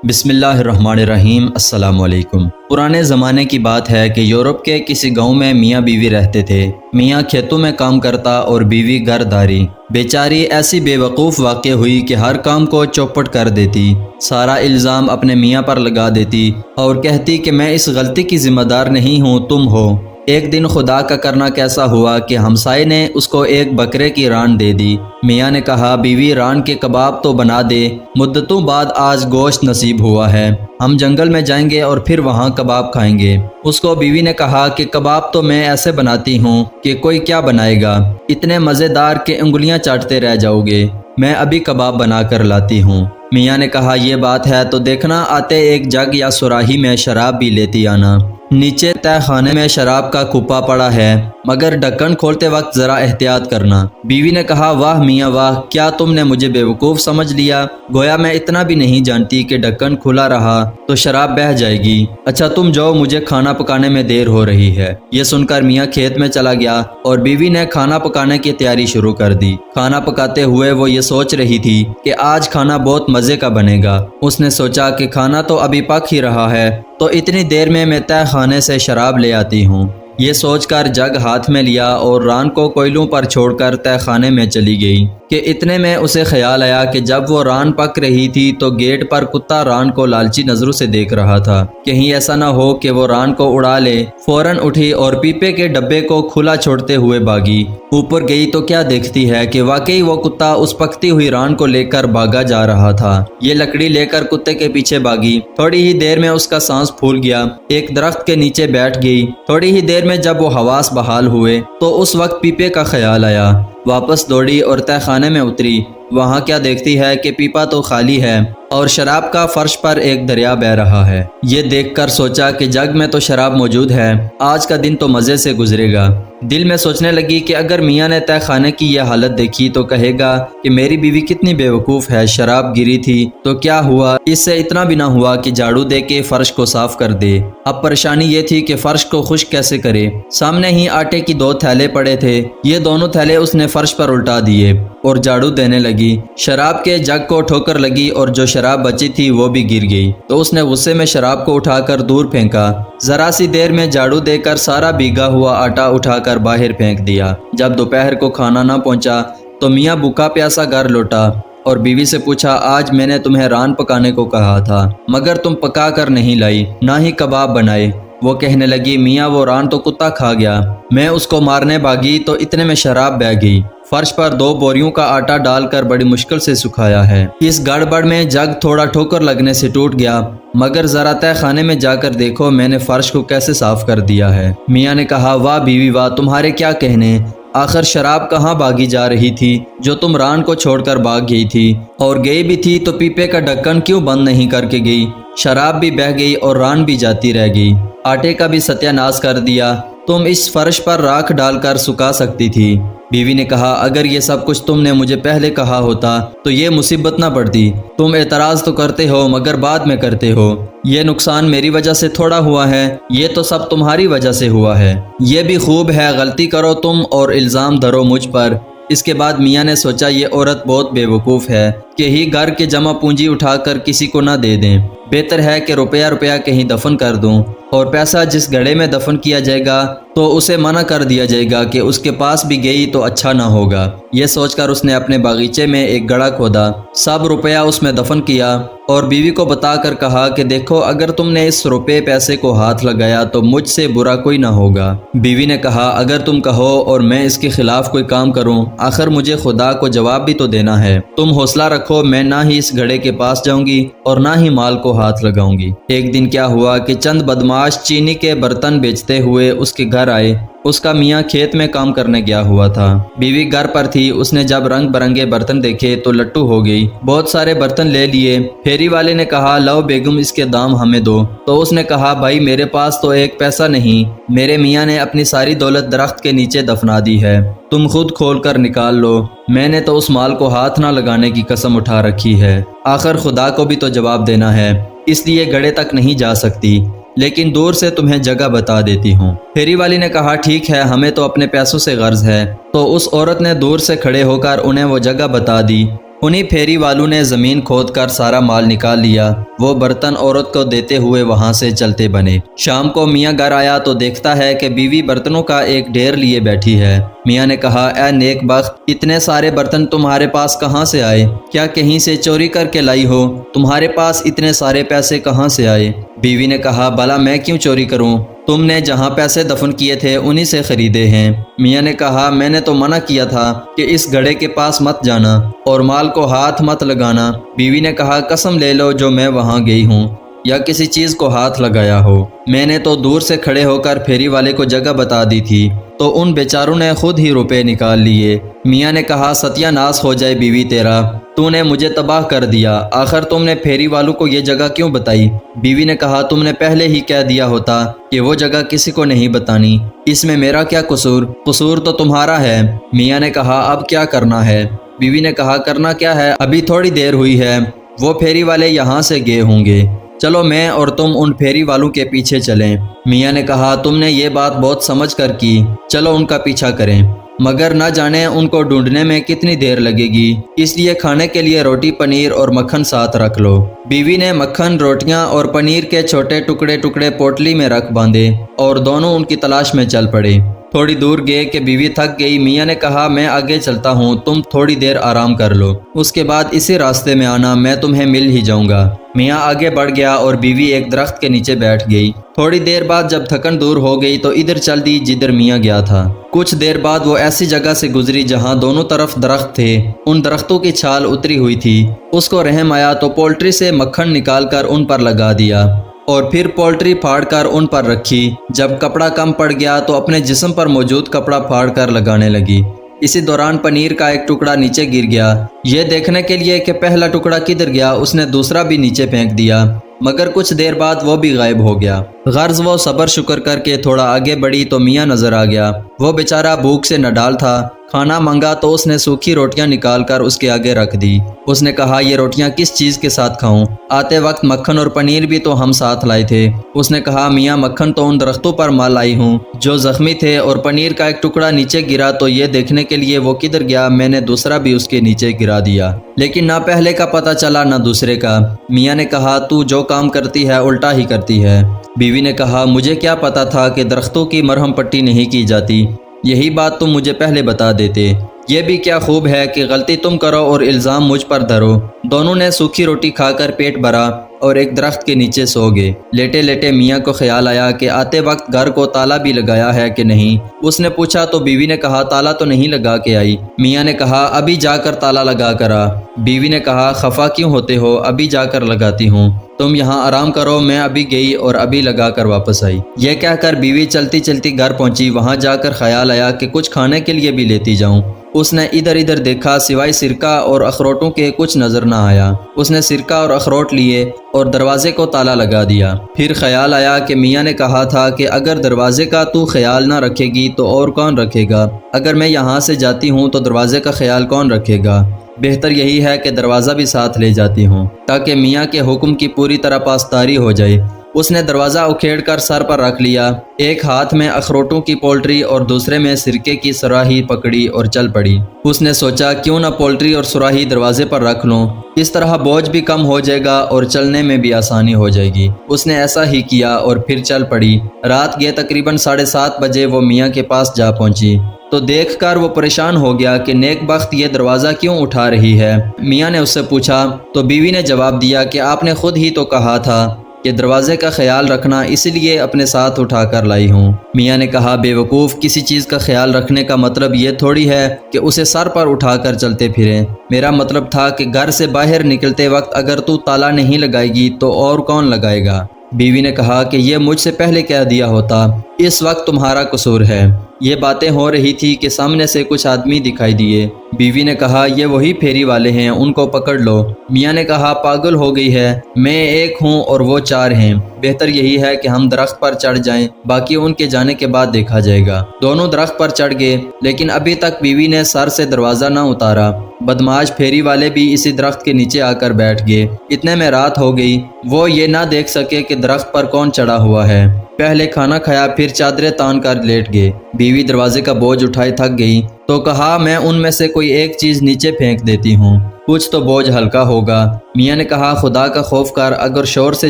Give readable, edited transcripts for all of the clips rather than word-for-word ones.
بسم اللہ الرحمن الرحیم۔ السلام علیکم۔ پرانے زمانے کی بات ہے کہ یورپ کے کسی گاؤں میں میاں بیوی رہتے تھے۔ میاں کھیتوں میں کام کرتا اور بیوی گھر داری۔ بیچاری ایسی بے وقوف واقع ہوئی کہ ہر کام کو چوپٹ کر دیتی، سارا الزام اپنے میاں پر لگا دیتی اور کہتی کہ میں اس غلطی کی ذمہ دار نہیں ہوں، تم ہو۔ ایک دن خدا کا کرنا کیسا ہوا کہ ہمسائے نے اس کو ایک بکرے کی ران دے دی۔ میاں نے کہا بیوی ران کے کباب تو بنا دے، مدتوں بعد آج گوشت نصیب ہوا ہے، ہم جنگل میں جائیں گے اور پھر وہاں کباب کھائیں گے۔ اس کو بیوی نے کہا کہ کباب تو میں ایسے بناتی ہوں کہ کوئی کیا بنائے گا، اتنے مزیدار کہ انگلیاں چاٹتے رہ جاؤ گے، میں ابھی کباب بنا کر لاتی ہوں۔ میاں نے کہا یہ بات ہے تو دیکھنا آتے ایک جگ یا سراہی میں شراب بھی لیتی آنا، نیچے تہ خانے میں شراب کا کپا پڑا ہے، مگر ڈھکن کھولتے وقت ذرا احتیاط کرنا۔ بیوی نے کہا واہ میاں واہ، کیا تم نے مجھے بے وقوف سمجھ لیا؟ گویا میں اتنا بھی نہیں جانتی کہ ڈھکن کھلا رہا تو شراب بہہ جائے گی۔ اچھا تم جاؤ، مجھے کھانا پکانے میں دیر ہو رہی ہے۔ یہ سن کر میاں کھیت میں چلا گیا اور بیوی نے کھانا پکانے کی تیاری شروع کر دی۔ کھانا پکاتے ہوئے وہ یہ سوچ رہی تھی کہ آج کھانا بہت مزے کا بنے گا۔ اس نے سوچا کہ کھانا تو ابھی پک ہی رہا ہے تو اتنی دیر میں تہ خانے سے شراب لے آتی ہوں۔ یہ سوچ کر جگ ہاتھ میں لیا اور ران کو کوئلوں پر چھوڑ کر تہ خانے میں چلی گئی کہ اتنے میں اسے خیال آیا کہ جب وہ ران پک رہی تھی تو گیٹ پر کتا ران کو لالچی نظروں سے دیکھ رہا تھا، کہیں ایسا نہ ہو کہ وہ ران کو اڑا لے۔ فوراً اٹھی اور پیپے کے ڈبے کو کھلا چھوڑتے ہوئے بھاگی۔ اوپر گئی تو کیا دیکھتی ہے کہ واقعی وہ کتا اس پکتی ہوئی ران کو لے کر بھاگا جا رہا تھا۔ یہ لکڑی لے کر کتے کے پیچھے بھاگی، تھوڑی ہی دیر میں اس کا سانس پھول گیا، ایک درخت کے نیچے بیٹھ گئی۔ تھوڑی ہی دیر میں جب وہ حواس بحال ہوئے تو اس وقت پیپے کا خیال آیا، واپس دوڑی اور تہ خانے میں اتری۔ وہاں کیا دیکھتی ہے کہ پیپا تو خالی ہے اور شراب کا فرش پر ایک دریا بہہ رہا ہے۔ یہ دیکھ کر سوچا کہ جگ میں تو شراب موجود ہے، آج کا دن تو مزے سے گزرے گا۔ دل میں سوچنے لگی کہ اگر میاں نے تہ خانے کی یہ حالت دیکھی تو کہے گا کہ میری بیوی کتنی بے وقوف ہے، شراب گری تھی تو کیا ہوا، اس سے اتنا بھی نہ ہوا کہ جھاڑو دے کے فرش کو صاف کر دے۔ اب پریشانی یہ تھی کہ فرش کو خشک کیسے کرے۔ سامنے ہی آٹے کی 2 تھیلے پڑے تھے، یہ دونوں تھیلے اس نے فرش پر الٹا دیے اور جھاڑو دینے لگی۔ شراب کے جگ کو ٹھوکر لگی اور جو شراب بچی تھی وہ بھی گر گئی تو اس نے غصے میں شراب کو اٹھا کر دور پھینکا۔ ذرا سی دیر میں جھاڑو دے کر سارا بھیگا ہوا آٹا اٹھا کر باہر پھینک دیا۔ جب دوپہر کو کھانا نہ پہنچا تو میاں بھوکا پیاسا گھر لوٹا اور بیوی سے پوچھا آج میں نے تمہیں ران پکانے کو کہا تھا مگر تم پکا کر نہیں لائی، نہ ہی کباب بنائے۔ وہ کہنے لگی میاں وہ ران تو کتا کھا گیا، میں اس کو مارنے بھاگی تو اتنے میں شراب بہہ گئی۔ فرش پر 2 بوریوں کا آٹا ڈال کر بڑی مشکل سے سکھایا ہے، اس گڑبڑ میں جگ تھوڑا ٹھوکر لگنے سے ٹوٹ گیا، مگر ذرا تہ خانے میں جا کر دیکھو میں نے فرش کو کیسے صاف کر دیا ہے۔ میاں نے کہا واہ بیوی واہ، تمہارے کیا کہنے، آخر شراب کہاں بھاگی جا رہی تھی جو تم ران کو چھوڑ کر بھاگ گئی تھی، اور گئی بھی تھی تو پیپے کا ڈھکن کیوں بند نہیں کر کے گئی؟ شراب بھی بہہ گئی اور ران بھی جاتی رہ گئی، آٹے کا بھی ستیہ ناش کر دیا، تم اس فرش پر راکھ ڈال کر سکھا سکتی تھی۔ بیوی نے کہا اگر یہ سب کچھ تم نے مجھے پہلے کہا ہوتا تو یہ مصیبت نہ پڑتی، تم اعتراض تو کرتے ہو مگر بعد میں کرتے ہو، یہ نقصان میری وجہ سے تھوڑا ہوا ہے، یہ تو سب تمہاری وجہ سے ہوا ہے، یہ بھی خوب ہے غلطی کرو تم اور الزام دھرو مجھ پر۔ اس کے بعد میاں نے سوچا یہ عورت بہت بے وقوف ہے کہ ہی گھر کے جمع پونجی اٹھا کر کسی کو نہ دے دیں، بہتر ہے کہ روپیہ کہیں دفن کر دوں، اور پیسہ جس گڑھے میں دفن کیا جائے گا تو اسے منع کر دیا جائے گا کہ اس کے پاس بھی گئی تو اچھا نہ ہوگا۔ یہ سوچ کر اس نے اپنے باغیچے میں ایک گڑھا کھودا، سب روپیہ اس میں دفن کیا اور بیوی کو بتا کر کہا کہ دیکھو اگر تم نے اس روپے پیسے کو ہاتھ لگایا تو مجھ سے برا کوئی نہ ہوگا۔ بیوی نے کہا اگر تم کہو اور میں اس کے خلاف کوئی کام کروں، آخر مجھے خدا کو جواب بھی تو دینا ہے، تم حوصلہ رکھو، میں نہ ہی اس گھڑے کے پاس جاؤں گی اور نہ ہی مال کو ہاتھ لگاؤں گی۔ ایک دن کیا ہوا کہ چند بدماش چینی کے برتن بیچتے ہوئے اس کے گھر آئے۔ اس کا میاں کھیت میں کام کرنے گیا ہوا تھا، بیوی گھر پر تھی۔ اس نے جب رنگ برنگے برتن دیکھے تو لٹو ہو گئی، بہت سارے برتن لے لیے۔ پھیری والے نے کہا لاؤ بیگم اس کے دام ہمیں دو، تو اس نے کہا بھائی میرے پاس تو ایک پیسہ نہیں، میرے میاں نے اپنی ساری دولت درخت کے نیچے دفنا دی ہے، تم خود کھول کر نکال لو، میں نے تو اس مال کو ہاتھ نہ لگانے کی قسم اٹھا رکھی ہے، آخر خدا کو بھی تو جواب دینا ہے، اس لیے گڑھے تک نہیں جا سکتی، لیکن دور سے تمہیں جگہ بتا دیتی ہوں۔ پھیری والی نے کہا ٹھیک ہے، ہمیں تو اپنے پیسوں سے غرض ہے۔ تو اس عورت نے دور سے کھڑے ہو کر انہیں وہ جگہ بتا دی انہیں پھیری والوں نے زمین کھود کر سارا مال نکال لیا۔ وہ برتن عورت کو دیتے ہوئے وہاں سے چلتے بنے۔ شام کو میاں گھر آیا تو دیکھتا ہے کہ بیوی برتنوں کا ایک ڈھیر لیے بیٹھی ہے۔ میاں نے کہا، اے نیک بخت، اتنے سارے برتن تمہارے پاس کہاں سے آئے؟ کیا کہیں سے چوری کر کے لائی ہو؟ تمہارے پاس اتنے سارے پیسے کہاں سے آئے؟ بیوی نے کہا، بھلا میں کیوں چوری کروں؟ تم نے جہاں پیسے دفن کیے تھے انہی سے خریدے ہیں۔ میاں نے کہا، میں نے تو منع کیا تھا کہ اس گھڑے کے پاس مت جانا اور مال کو ہاتھ مت لگانا۔ بیوی نے کہا، قسم لے لو جو میں وہاں گئی ہوں یا کسی چیز کو ہاتھ لگایا ہو، میں نے تو دور سے کھڑے ہو کر پھیری والے کو جگہ بتا دی تھی، تو ان بیچاروں نے خود ہی روپے نکال لیے۔ میاں نے کہا، ستیہ ناس ہو جائے بیوی تیرا، تو نے مجھے تباہ کر دیا، آخر تم نے پھیری والوں کو یہ جگہ کیوں بتائی؟ بیوی نے کہا، تم نے پہلے ہی کہہ دیا ہوتا کہ وہ جگہ کسی کو نہیں بتانی، اس میں میرا کیا قصور؟ قصور تو تمہارا ہے۔ میاں نے کہا، اب کیا کرنا ہے؟ بیوی نے کہا، کرنا کیا ہے، ابھی تھوڑی دیر ہوئی ہے، وہ پھیری والے یہاں سے گئے ہوں گے، چلو میں اور تم ان پھیری والوں کے پیچھے چلیں۔ میاں نے کہا، تم نے یہ بات بہت سمجھ کر کی، چلو ان کا پیچھا کریں، مگر نہ جانے ان کو ڈھونڈنے میں کتنی دیر لگے گی، اس لیے کھانے کے لیے روٹی، پنیر اور مکھن ساتھ رکھ لو۔ بیوی نے مکھن، روٹیاں اور پنیر کے چھوٹے ٹکڑے ٹکڑے پوٹلی میں رکھ باندھے اور دونوں ان کی تلاش میں چل پڑے۔ تھوڑی دور گئے کہ بیوی تھک گئی۔ میاں نے کہا، میں آگے چلتا ہوں، تم تھوڑی دیر آرام کر لو، اس کے بعد اسی راستے میں آنا، میں تمہیں مل ہی جاؤں گا۔ میاں آگے بڑھ گیا اور بیوی ایک درخت کے نیچے بیٹھ گئی۔ تھوڑی دیر بعد جب تھکن دور ہو گئی تو ادھر چل دی جدھر میاں گیا تھا۔ کچھ دیر بعد وہ ایسی جگہ سے گزری جہاں دونوں طرف درخت تھے، ان درختوں کی چھال اتری ہوئی تھی۔ اس کو رحم آیا تو پولٹری سے مکھن نکال کر ان پر لگا دیا اور پھر پولٹری پھاڑ کر ان پر رکھی۔ جب کپڑا کم پڑ گیا تو اپنے جسم پر موجود کپڑا پھاڑ کر لگانے لگی۔ اسی دوران پنیر کا ایک ٹکڑا نیچے گر گیا۔ یہ دیکھنے کے لیے کہ پہلا ٹکڑا کدھر گیا، اس نے دوسرا بھی نیچے پھینک دیا، مگر کچھ دیر بعد وہ بھی غائب ہو گیا۔ غرض وہ صبر شکر کر کے تھوڑا آگے بڑھی تو میاں نظر آ گیا۔ وہ بیچارہ بھوک سے نڈال تھا۔ کھانا مانگا تو اس نے سوکھی روٹیاں نکال کر اس کے آگے رکھ دی۔ اس نے کہا، یہ روٹیاں کس چیز کے ساتھ کھاؤں؟ آتے وقت مکھن اور پنیر بھی تو ہم ساتھ لائے تھے۔ اس نے کہا، میاں مکھن تو ان درختوں پر مال لائی ہوں جو زخمی تھے، اور پنیر کا ایک ٹکڑا نیچے گرا تو یہ دیکھنے کے لیے وہ کدھر گیا میں نے دوسرا بھی اس کے نیچے گرا دیا، لیکن نہ پہلے کا پتہ چلا نہ دوسرے کا۔ میاں نے کہا، تو جو کام کرتی ہے الٹا ہی کرتی ہے۔ بیوی نے کہا، مجھے کیا پتا تھا کہ درختوں کی مرہم پٹی نہیں کی جاتی، یہی بات تم مجھے پہلے بتا دیتے۔ یہ بھی کیا خوب ہے کہ غلطی تم کرو اور الزام مجھ پر دھرو۔ دونوں نے سوکھی روٹی کھا کر پیٹ بھرا اور ایک درخت کے نیچے سو گئے۔ لیٹے لیٹے میاں کو خیال آیا کہ آتے وقت گھر کو تالا بھی لگایا ہے کہ نہیں۔ اس نے پوچھا تو بیوی نے کہا، تالا تو نہیں لگا کے آئی۔ میاں نے کہا، ابھی جا کر تالا لگا کر آ۔ بیوی نے کہا، خفا کیوں ہوتے ہو، ابھی جا کر لگاتی ہوں، تم یہاں آرام کرو، میں ابھی گئی اور ابھی لگا کر واپس آئی۔ یہ کہہ کر بیوی چلتی چلتی گھر پہنچی۔ وہاں جا کر خیال آیا کہ کچھ کھانے کے لیے بھی لیتی جاؤں۔ اس نے ادھر ادھر دیکھا، سوائے سرکہ اور اخروٹوں کے کچھ نظر نہ آیا۔ اس نے سرکہ اور اخروٹ لیے اور دروازے کو تالا لگا دیا۔ پھر خیال آیا کہ میاں نے کہا تھا کہ اگر دروازے کا تو خیال نہ رکھے گی تو اور کون رکھے گا؟ اگر میں یہاں سے جاتی ہوں تو دروازے کا خیال کون رکھے گا؟ بہتر یہی ہے کہ دروازہ بھی ساتھ لے جاتی ہوں تاکہ میاں کے حکم کی پوری طرح پاسداری ہو جائے۔ اس نے دروازہ اکھیڑ کر سر پر رکھ لیا، ایک ہاتھ میں اخروٹوں کی پولٹری اور دوسرے میں سرکے کی سراہی پکڑی اور چل پڑی۔ اس نے سوچا کیوں نہ پولٹری اور سراہی دروازے پر رکھ لوں، اس طرح بوجھ بھی کم ہو جائے گا اور چلنے میں بھی آسانی ہو جائے گی۔ اس نے ایسا ہی کیا اور پھر چل پڑی۔ رات گئے تقریباً 7:30 بجے وہ میاں کے پاس جا پہنچی تو دیکھ کر وہ پریشان ہو گیا کہ نیک بخت یہ دروازہ کیوں اٹھا رہی ہے۔ میاں نے اس سے پوچھا تو بیوی نے جواب دیا کہ آپ نے خود ہی تو کہا تھا کہ دروازے کا خیال رکھنا، اس لیے اپنے ساتھ اٹھا کر لائی ہوں۔ میاں نے کہا، بے وقوف، کسی چیز کا خیال رکھنے کا مطلب یہ تھوڑی ہے کہ اسے سر پر اٹھا کر چلتے پھریں۔ میرا مطلب تھا کہ گھر سے باہر نکلتے وقت اگر تو تالا نہیں لگائے گی تو اور کون لگائے گا؟ بیوی نے کہا کہ یہ مجھ سے پہلے کہہ دیا ہوتا، اس وقت تمہارا قصور ہے۔ یہ باتیں ہو رہی تھی کہ سامنے سے کچھ آدمی دکھائی دیے۔ بیوی نے کہا، یہ وہی پھیری والے ہیں، ان کو پکڑ لو۔ میاں نے کہا، پاگل ہو گئی ہے، میں ایک ہوں اور وہ 4 ہیں، بہتر یہی ہے کہ ہم درخت پر چڑھ جائیں، باقی ان کے جانے کے بعد دیکھا جائے گا۔ دونوں درخت پر چڑھ گئے، لیکن ابھی تک بیوی نے سر سے دروازہ نہ اتارا۔ بدمعاش پھیری والے بھی اسی درخت کے نیچے آ کر بیٹھ گئے۔ اتنے میں رات ہو گئی۔ وہ یہ نہ دیکھ سکے کہ درخت پر کون چڑھا ہوا ہے۔ پہلے کھانا کھایا، پھر چادریں تان کر لیٹ گئے۔ بیوی دروازے کا بوجھ اٹھائے تھک گئی تو کہا، میں ان میں سے کوئی ایک چیز نیچے پھینک دیتی ہوں۔ کچھ تو بوجھ ہلکا ہوگا۔ میاں نے کہا خدا کا خوف کر، اگر شور سے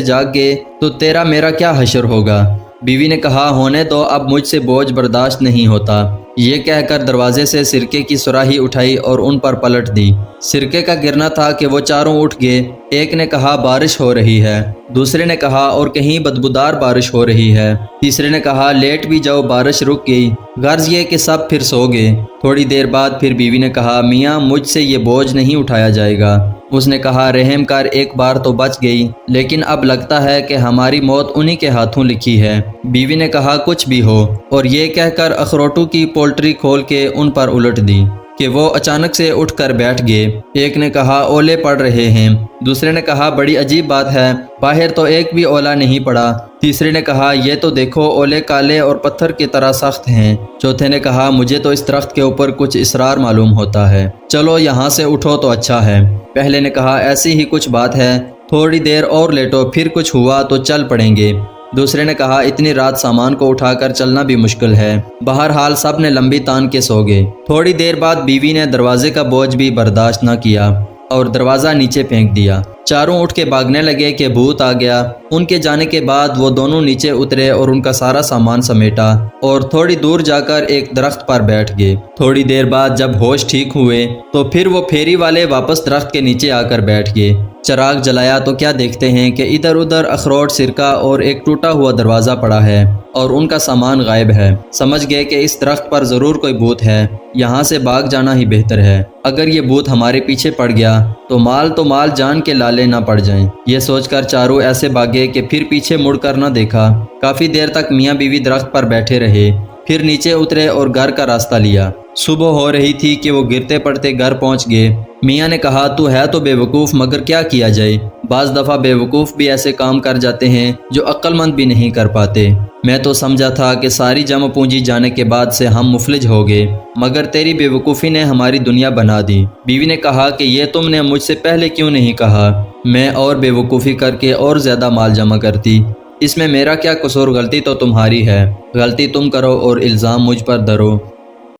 جاگ گئے تو تیرا میرا کیا حشر ہوگا؟ بیوی نے کہا ہونے دو، اب مجھ سے بوجھ برداشت نہیں ہوتا۔ یہ کہہ کر دروازے سے سرکے کی سراہی اٹھائی اور ان پر پلٹ دی۔ سرکے کا گرنا تھا کہ وہ چاروں اٹھ گئے۔ ایک نے کہا بارش ہو رہی ہے، دوسرے نے کہا اور کہیں بدبودار بارش ہو رہی ہے، تیسرے نے کہا لیٹ بھی جاؤ بارش رک گئی۔ غرض یہ کہ سب پھر سو گئے۔ تھوڑی دیر بعد پھر بیوی نے کہا میاں مجھ سے یہ بوجھ نہیں اٹھایا جائے گا۔ اس نے کہا رحم کر، ایک بار تو بچ گئی، لیکن اب لگتا ہے کہ ہماری موت انہی کے ہاتھوں لکھی ہے۔ بیوی نے کہا کچھ بھی ہو، اور یہ کہہ کر اخروٹوں کی پولٹری کھول کے ان پر الٹ دی کہ وہ اچانک سے اٹھ کر بیٹھ گئے۔ ایک نے کہا اولے پڑ رہے ہیں، دوسرے نے کہا بڑی عجیب بات ہے، باہر تو ایک بھی اولا نہیں پڑا، تیسرے نے کہا یہ تو دیکھو اولے کالے اور پتھر کی طرح سخت ہیں، چوتھے نے کہا مجھے تو اس درخت کے اوپر کچھ اسرار معلوم ہوتا ہے، چلو یہاں سے اٹھو تو اچھا ہے۔ پہلے نے کہا ایسی ہی کچھ بات ہے، تھوڑی دیر اور لیٹو، پھر کچھ ہوا تو چل پڑیں گے۔ دوسرے نے کہا اتنی رات سامان کو اٹھا کر چلنا بھی مشکل ہے۔ بہرحال سب نے لمبی تان کے سو گئے۔ تھوڑی دیر بعد بیوی نے دروازے کا بوجھ بھی برداشت نہ کیا اور دروازہ نیچے پھینک دیا۔ چاروں اٹھ کے بھاگنے لگے کہ بھوت آ گیا۔ ان کے جانے کے بعد وہ دونوں نیچے اترے اور ان کا سارا سامان سمیٹا اور تھوڑی دور جا کر ایک درخت پر بیٹھ گئے۔ تھوڑی دیر بعد جب ہوش ٹھیک ہوئے تو پھر وہ پھیری والے واپس درخت کے نیچے آ کر بیٹھ گئے۔ چراغ جلایا تو کیا دیکھتے ہیں کہ ادھر ادھر اخروٹ، سرکہ اور ایک ٹوٹا ہوا دروازہ پڑا ہے اور ان کا سامان غائب ہے۔ سمجھ گئے کہ اس درخت پر ضرور کوئی بھوت ہے، یہاں سے بھاگ جانا ہی بہتر ہے۔ اگر یہ بھوت ہمارے پیچھے پڑ گیا تو مال جان کے لالے نہ پڑ جائیں۔ یہ سوچ کر چاروں ایسے بھاگے کہ پھر پیچھے مڑ کر نہ دیکھا۔ کافی دیر تک میاں بیوی درخت پر بیٹھے رہے، پھر نیچے اترے اور گھر کا راستہ لیا۔ صبح ہو رہی تھی کہ وہ گرتے پڑتے گھر پہنچ گئے۔ میاں نے کہا تو ہے تو بے وقوف، مگر کیا کیا جائے، بعض دفعہ بے وقوف بھی ایسے کام کر جاتے ہیں جو عقل مند بھی نہیں کر پاتے۔ میں تو سمجھا تھا کہ ساری جمع پونجی جانے کے بعد سے ہم مفلج ہو گئے، مگر تیری بے وقوفی نے ہماری دنیا بنا دی۔ بیوی نے کہا کہ یہ تم نے مجھ سے پہلے کیوں نہیں کہا، میں اور بے وقوفی کر کے اور زیادہ مال جمع کرتی۔ اس میں میرا کیا قصور، غلطی تو تمہاری ہے، غلطی تم کرو اور الزام مجھ پر دھرو۔